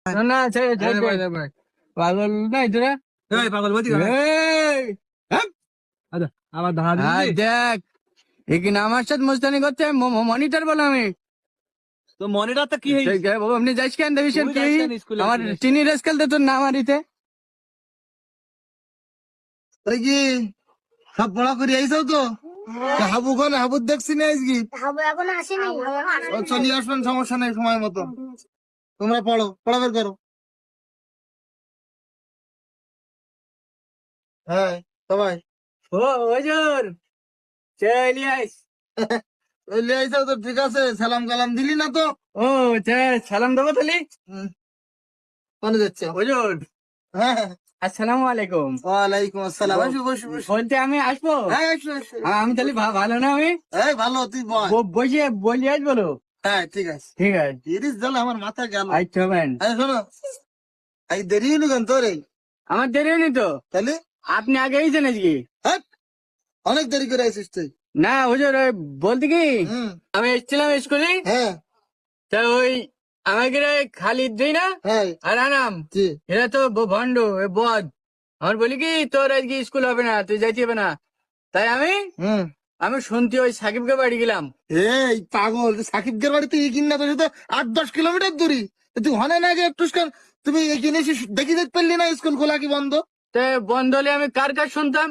না পাগল নাই তোরা পাগল বলছি আবার দেখ এখানে আমার সাথে মোস্তানি করছে মনিটর বলো আমি তো মনিটর তো কি আপনি যাইস কেন দেখিস তুই যাইস কেন স্কুলে? আমার চিনি রেস খেলতে তোর নাম আরিতে কি সব পড়া করে আইসাও তো হাবু কোন হাবু দেখছি না আজকে হাবু এখন আসেনি চলে আসবেন সমস্যা নেই সময় মতো তোমরা পড়ো পড়া বের করো হ্যাঁ সবাই ও ওজোর চলি আইস চলে আইসাও তো ঠিক আছে সালাম কালাম দিলি না তো ও সালাম দেবো তাহলে কোনে যাচ্ছে ওজোর হ্যাঁ আসসালামু আলাইকুম ওয়ালাইকুম আসসালাম বসু বসু বসু বলতে আমি আসবো হ্যাঁ আসো আসো আমি তাহলে ভালো না আমি এই ভালো তুই বল বসে বলি আস বলো হ্যাঁ ঠিক আছে ঠিক আছে তিরিশ জল আমার মাথা গেল আচ্ছা ম্যান শোনো এই দেরি হলো কেন তোর এই আমার দেরি হয়নি তো তাহলে আপনি আগে এসেছেন আজকে হ্যাট, অনেক দেরি করে আসিস তুই না হুজুর ওই বলতে কি হুম আমি এসেছিলাম স্কুলে হ্যাঁ তা ওই আমাকে খালি দিই না হ্যাঁ আর আনাম জি এরা তো ভণ্ড বদ আমার বলি কি তোর আজকে স্কুল হবে না তুই যাইতে হবে না তাই হুম আমি শুনতে ওই সাকিবকে বাড়ি গেলাম এই পাগল সাকিবদের বাড়িতে এগিয়ে না তো 8-10 কিলোমিটার দূরি তুই হনে না যে একটু তুমি এখানে এসে দেখি যেতে পারলি না স্কুল খোলা কি বন্ধ তো বন্ধ হলে আমি কার কার শুনতাম